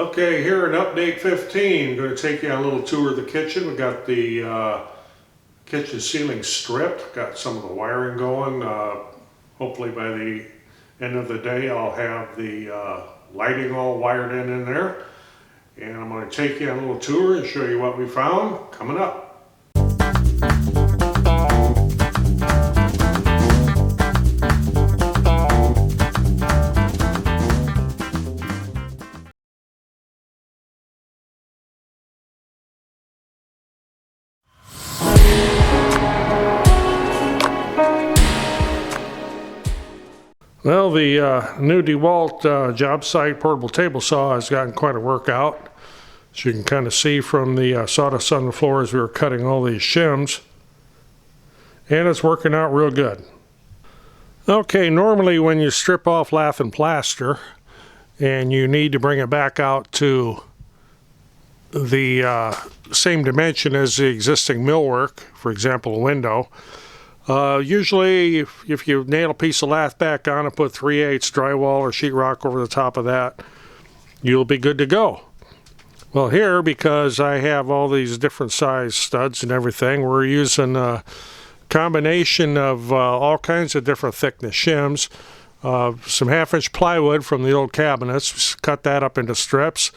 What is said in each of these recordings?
Okay, here in update 15, I'm going to take you on a little tour of the kitchen. We got the kitchen ceiling stripped, got some of the wiring going. Hopefully by the end of the day I'll have the lighting all wired in there. And I'm going to take you on a little tour and show you what we found coming up. Well, the new DeWalt job site portable table saw has gotten quite a workout. As you can kind of see from the sawdust on the floor as we were cutting all these shims. And it's working out real good. Okay, normally when you strip off lath and plaster and you need to bring it back out to the same dimension as the existing millwork, for example a window, usually if you nail a piece of lath back on and put 3/8 drywall or sheetrock over the top of that, you'll be good to go. Well, here, because I have all these different size studs and everything, we're using a combination of all kinds of different thickness shims, some 1/2-inch plywood from the old cabinets, cut that up into strips,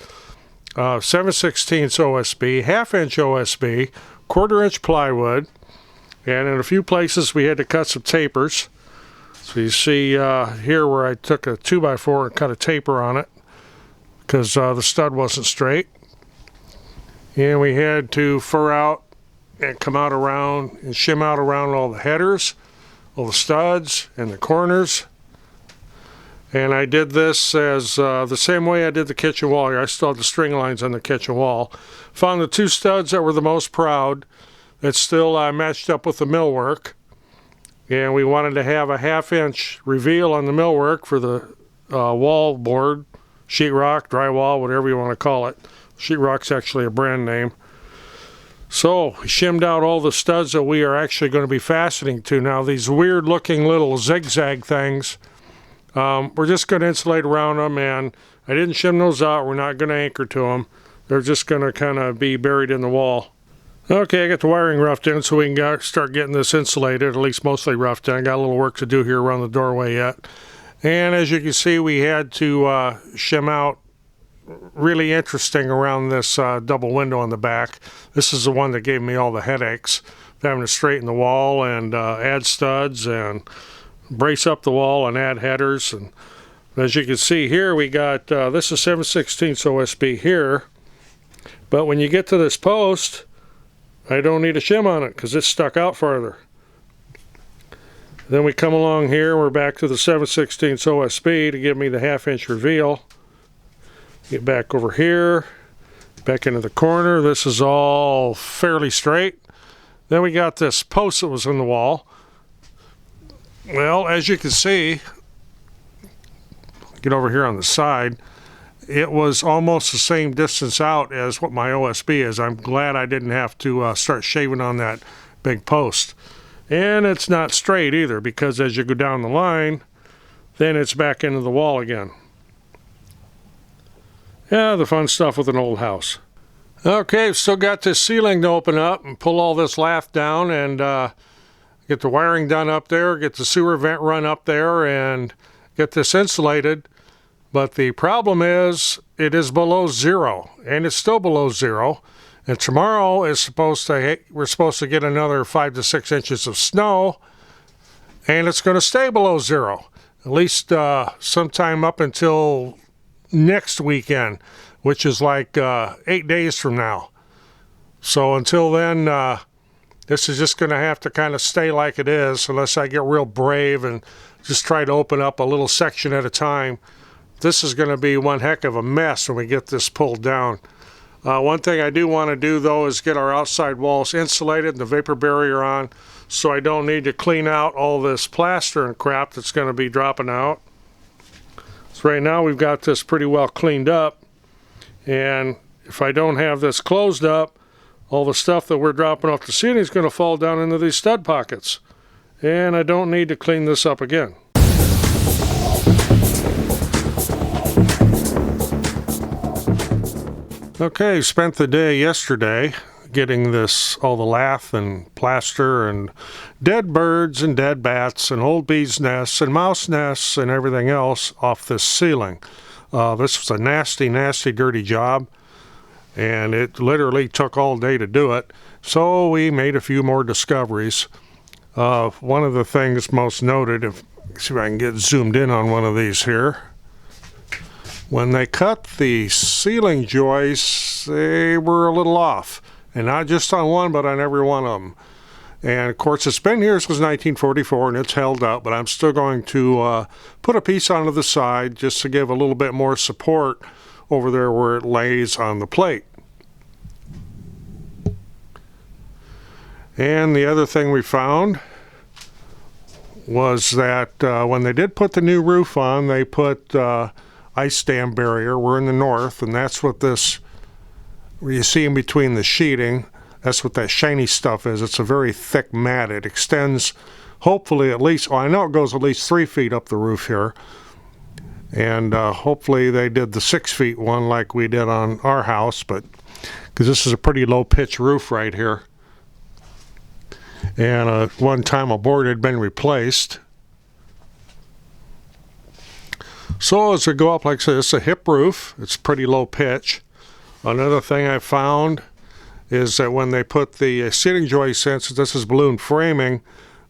7/16 OSB, 1/2-inch OSB, 1/4-inch plywood, and in a few places we had to cut some tapers. So you see here where I took a 2x4 and cut a taper on it because the stud wasn't straight. And we had to fur out and come out around and shim out around all the headers, all the studs and the corners. And I did this as the same way I did the kitchen wall here. I still had the string lines on the kitchen wall. Found the 2 studs that were the most proud. It's still matched up with the millwork, and we wanted to have a 1/2-inch reveal on the millwork for the wall board, sheetrock, drywall, whatever you want to call it. Sheetrock's actually a brand name. So we shimmed out all the studs that we are actually going to be fastening to. Now these weird looking little zigzag things, we're just going to insulate around them, and I didn't shim those out. We're not going to anchor to them. They're just going to kind of be buried in the wall. Okay, I got the wiring roughed in so we can start getting this insulated, at least mostly roughed in. I got a little work to do here around the doorway yet. And as you can see, we had to shim out really interesting around this double window on the back. This is the one that gave me all the headaches, having to straighten the wall and add studs and brace up the wall and add headers. And as you can see here, we got, this is 7/16 OSB here. But when you get to this post, I don't need a shim on it because it's stuck out farther. Then we come along here, we're back to the 7/16 OSB to give me the 1/2-inch reveal. Get back over here, back into the corner. This is all fairly straight. Then we got this post that was in the wall. Well, as you can see, get over here on the side, it was almost the same distance out as what my OSB is. I'm glad I didn't have to start shaving on that big post. And it's not straight either, because as you go down the line, then it's back into the wall again. Yeah, the fun stuff with an old house. Okay, still got this ceiling to open up and pull all this lath down and get the wiring done up there, get the sewer vent run up there, and get this insulated. But the problem is it is below 0, and it's still below 0. And tomorrow is we're supposed to get another 5 to 6 inches of snow, and it's going to stay below 0, at least sometime up until next weekend, which is like 8 days from now. So until then, this is just going to have to kind of stay like it is unless I get real brave and just try to open up a little section at a time. This is going to be one heck of a mess when we get this pulled down. One thing I do want to do though is get our outside walls insulated and the vapor barrier on, so I don't need to clean out all this plaster and crap that's going to be dropping out. So right now we've got this pretty well cleaned up, and if I don't have this closed up, all the stuff that we're dropping off the ceiling is going to fall down into these stud pockets, and I don't need to clean this up again. Okay, spent the day yesterday getting all the lath and plaster and dead birds and dead bats and old bees' nests and mouse nests and everything else off this ceiling. This was a nasty, nasty, dirty job, and it literally took all day to do it. So we made a few more discoveries. One of the things most noted, see if I can get zoomed in on one of these here. When they cut the ceiling joists, they were a little off. And not just on one, but on every one of them. And of course, it's been here since 1944 and it's held up, but I'm still going to put a piece onto the side just to give a little bit more support over there where it lays on the plate. And the other thing we found was that when they did put the new roof on, they put ice dam barrier. We're in the north, and that's what this, where you see in between the sheeting, that's what that shiny stuff is. It's a very thick mat. It extends, hopefully at least, well, I know it goes at least 3 feet up the roof here. And hopefully they did the 6 feet one like we did on our house, but because this is a pretty low pitch roof right here. And one time a board had been replaced. So as we go up, like I said, it's a hip roof. It's pretty low pitch. Another thing I found is that when they put the ceiling joists in, since this is balloon framing,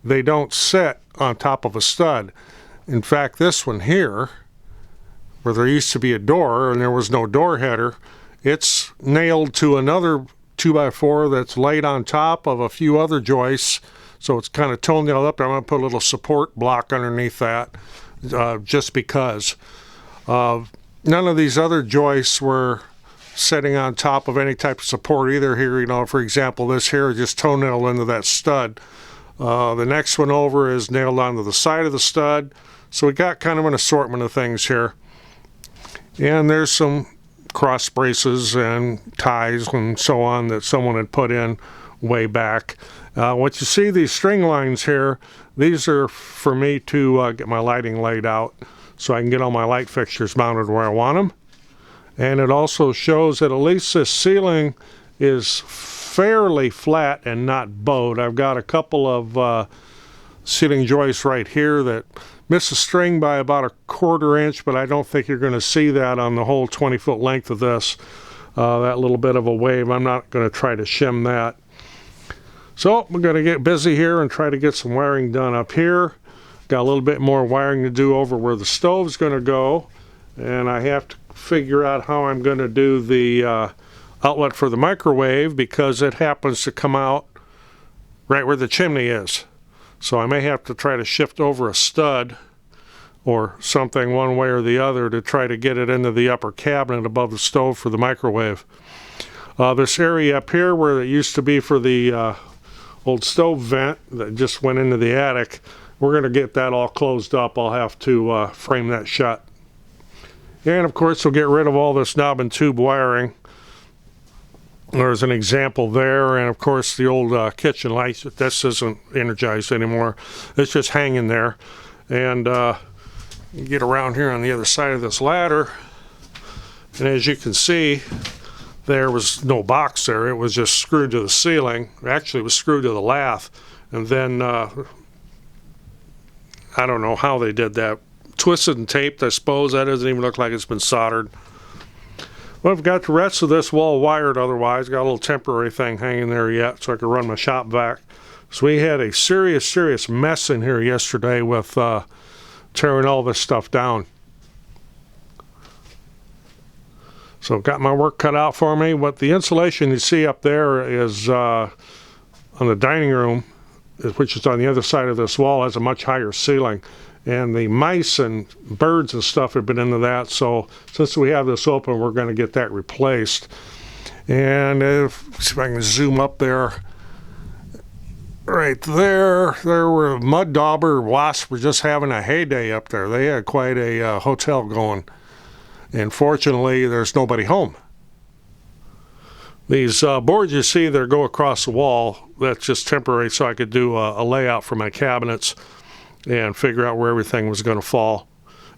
they don't sit on top of a stud. In fact, this one here, where there used to be a door and there was no door header, it's nailed to another 2x4 that's laid on top of a few other joists. So it's kind of toenailed up there. I'm going to put a little support block underneath that. Just because none of these other joists were sitting on top of any type of support either here. You know, for example, this here is just toenailed into that stud. The next one over is nailed onto the side of the stud. So we got kind of an assortment of things here. And there's some cross braces and ties and so on that someone had put in way back. What you see, these string lines here, these are for me to get my lighting laid out so I can get all my light fixtures mounted where I want them. And it also shows that at least this ceiling is fairly flat and not bowed. I've got a couple of ceiling joists right here that miss a string by about 1/4 inch, but I don't think you're going to see that on the whole 20-foot length of this. That little bit of a wave, I'm not going to try to shim that. So we're going to get busy here and try to get some wiring done up here. Got a little bit more wiring to do over where the stove's going to go, and I have to figure out how I'm going to do the outlet for the microwave, because it happens to come out right where the chimney is. So I may have to try to shift over a stud or something one way or the other to try to get it into the upper cabinet above the stove for the microwave. This area up here where it used to be for the old stove vent that just went into the attic, we're going to get that all closed up. I'll have to frame that shut. And of course we'll get rid of all this knob and tube wiring. There's an example there, and of course the old kitchen light, this isn't energized anymore. It's just hanging there. And you get around here on the other side of this ladder, and as you can see, there was no box there. It was just screwed to the ceiling. Actually, it was screwed to the lath. And then, I don't know how they did that. Twisted and taped, I suppose. That doesn't even look like it's been soldered. Well, I've got the rest of this wall wired otherwise. Got a little temporary thing hanging there yet so I could run my shop vac. So we had a serious mess in here yesterday with tearing all this stuff down. So got my work cut out for me. What the insulation you see up there is on the dining room, which is on the other side of this wall, has a much higher ceiling. And the mice and birds and stuff have been into that. So since we have this open, we're going to get that replaced. And see if I can zoom up there. Right there were mud dauber wasps were just having a heyday up there. They had quite a hotel going. And fortunately, there's nobody home. These boards you see there go across the wall, that's just temporary so I could do a layout for my cabinets and figure out where everything was going to fall.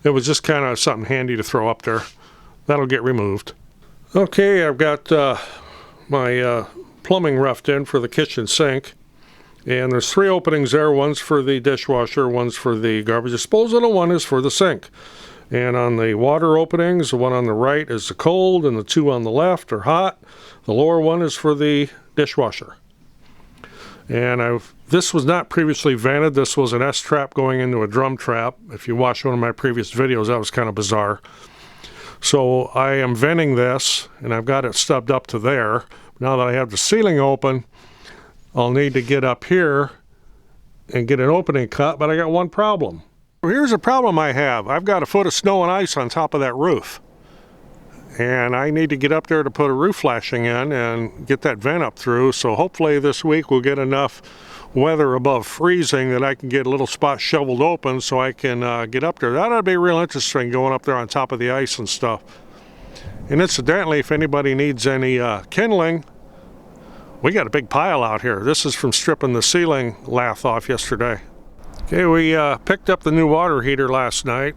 It was just kind of something handy to throw up there. That'll get removed. Okay, I've got my plumbing roughed in for the kitchen sink, and there's 3 openings there. One's for the dishwasher, one's for the garbage disposal, and one is for the sink. And on the water openings, the one on the right is the cold, and the 2 on the left are hot. The lower one is for the dishwasher. And this was not previously vented. This was an S-trap going into a drum trap. If you watched one of my previous videos, that was kind of bizarre. So I am venting this, and I've got it stubbed up to there. Now that I have the ceiling open, I'll need to get up here and get an opening cut, but I got one problem. Here's a problem I have. I've got a foot of snow and ice on top of that roof. And I need to get up there to put a roof flashing in and get that vent up through. So hopefully this week we'll get enough weather above freezing that I can get a little spot shoveled open so I can get up there. That'd be real interesting, going up there on top of the ice and stuff. And incidentally, if anybody needs any kindling, we got a big pile out here. This is from stripping the ceiling lath off yesterday. Okay, we picked up the new water heater last night,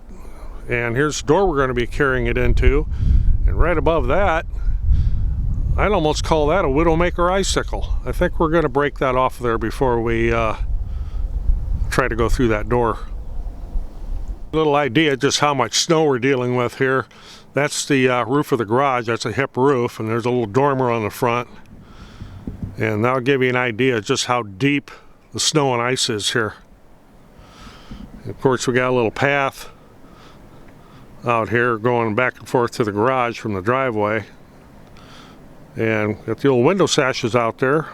and here's the door we're going to be carrying it into. And right above that, I'd almost call that a Widowmaker icicle. I think we're going to break that off there before we try to go through that door. A little idea just how much snow we're dealing with here. That's the roof of the garage. That's a hip roof, and there's a little dormer on the front. And that'll give you an idea just how deep the snow and ice is here. And of course, we got a little path out here going back and forth to the garage from the driveway. And got the old window sashes out there.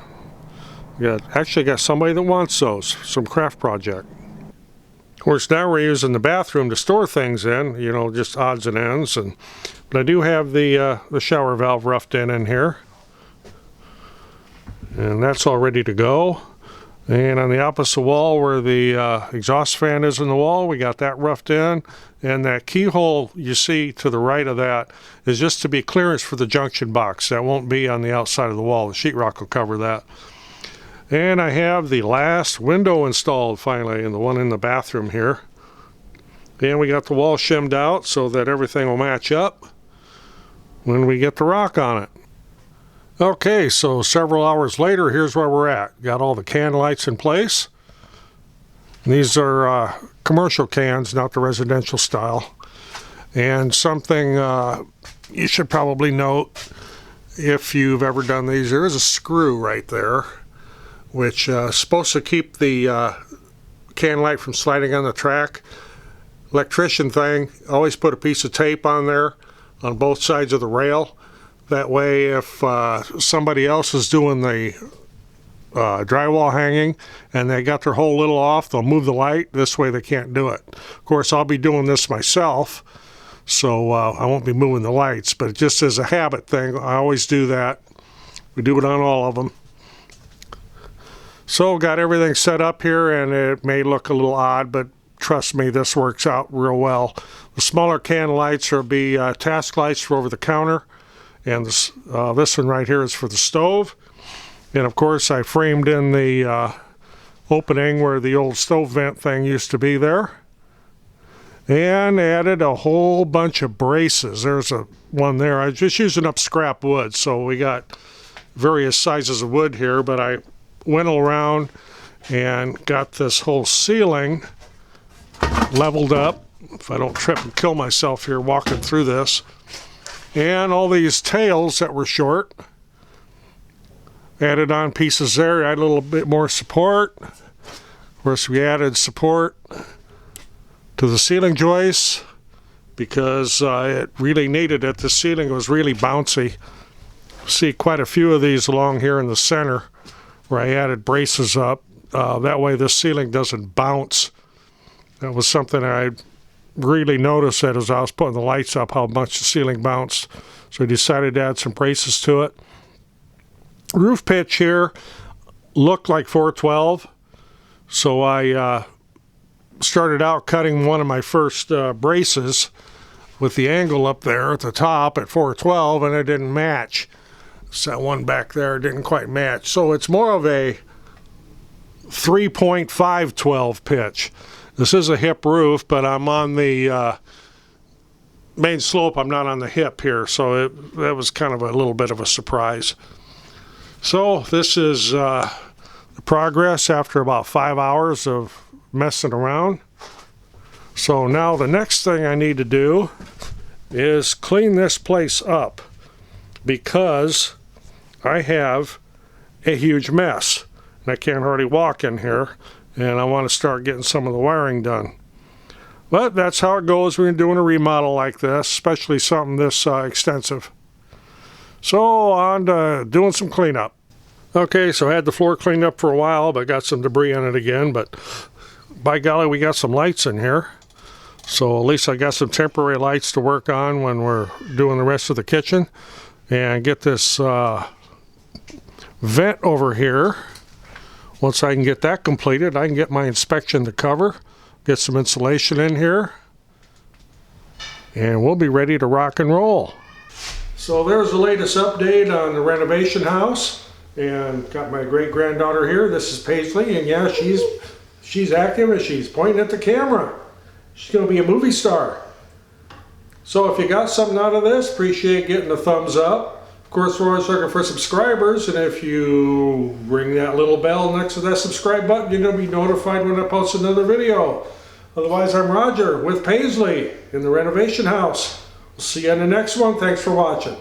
Actually got somebody that wants those, some craft project. Of course, now we're using the bathroom to store things in, you know, just odds and ends. But I do have the shower valve roughed in here. And that's all ready to go. And on the opposite wall where the exhaust fan is in the wall, we got that roughed in. And that keyhole you see to the right of that is just to be clearance for the junction box. That won't be on the outside of the wall. The sheetrock will cover that. And I have the last window installed finally, and the one in the bathroom here. And we got the wall shimmed out so that everything will match up when we get the rock on it. Okay, so several hours later, here's where we're at. Got all the can lights in place. These are commercial cans, not the residential style. And something you should probably note, if you've ever done these, there is a screw right there, which is supposed to keep the can light from sliding on the track. Electrician thing, always put a piece of tape on there on both sides of the rail. That way, if somebody else is doing the drywall hanging and they got their hole little off, they'll move the light. This way they can't do it. Of course, I'll be doing this myself, so I won't be moving the lights, but just as a habit thing, I always do that. We do it on all of them. So got everything set up here, and it may look a little odd, but trust me, this works out real well. The smaller can lights will be task lights for over the counter. And this one right here is for the stove. And of course I framed in the opening where the old stove vent thing used to be there. And added a whole bunch of braces. There's one there. I was just using up scrap wood. So we got various sizes of wood here, but I went around and got this whole ceiling leveled up. If I don't trip and kill myself here walking through this. And all these tails that were short, added on pieces there, add a little bit more support. Of course, we added support to the ceiling joists because it really needed it. The ceiling was really bouncy. See quite a few of these along here in the center where I added braces up. That way the ceiling doesn't bounce. That was something I really noticed that as I was putting the lights up, how much the ceiling bounced. So I decided to add some braces to it. Roof pitch here looked like 412. So I started out cutting one of my first braces with the angle up there at the top at 412, and it didn't match. So that one back there didn't quite match. So it's more of a 3.512 pitch. This is a hip roof, but I'm on the main slope, I'm not on the hip here, so that was kind of a little bit of a surprise. So this is the progress after about 5 hours of messing around. So now the next thing I need to do is clean this place up, because I have a huge mess and I can't hardly walk in here, and I want to start getting some of the wiring done. But that's how it goes when you're doing a remodel like this, especially something this extensive. So on to doing some cleanup. Okay, so I had the floor cleaned up for a while, but got some debris on it again. But by golly, we got some lights in here. So at least I got some temporary lights to work on when we're doing the rest of the kitchen. And get this vent over here. Once I can get that completed, I can get my inspection to cover, get some insulation in here, and we'll be ready to rock and roll. So there's the latest update on the renovation house, and got my great-granddaughter here. This is Paisley, and yeah, she's active and she's pointing at the camera. She's going to be a movie star. So if you got something out of this, appreciate getting a thumbs up. Of course, we're always looking for subscribers, and if you ring that little bell next to that subscribe button, you're going to be notified when I post another video. Otherwise, I'm Roger with Paisley in the renovation house. We'll see you in the next one. Thanks for watching.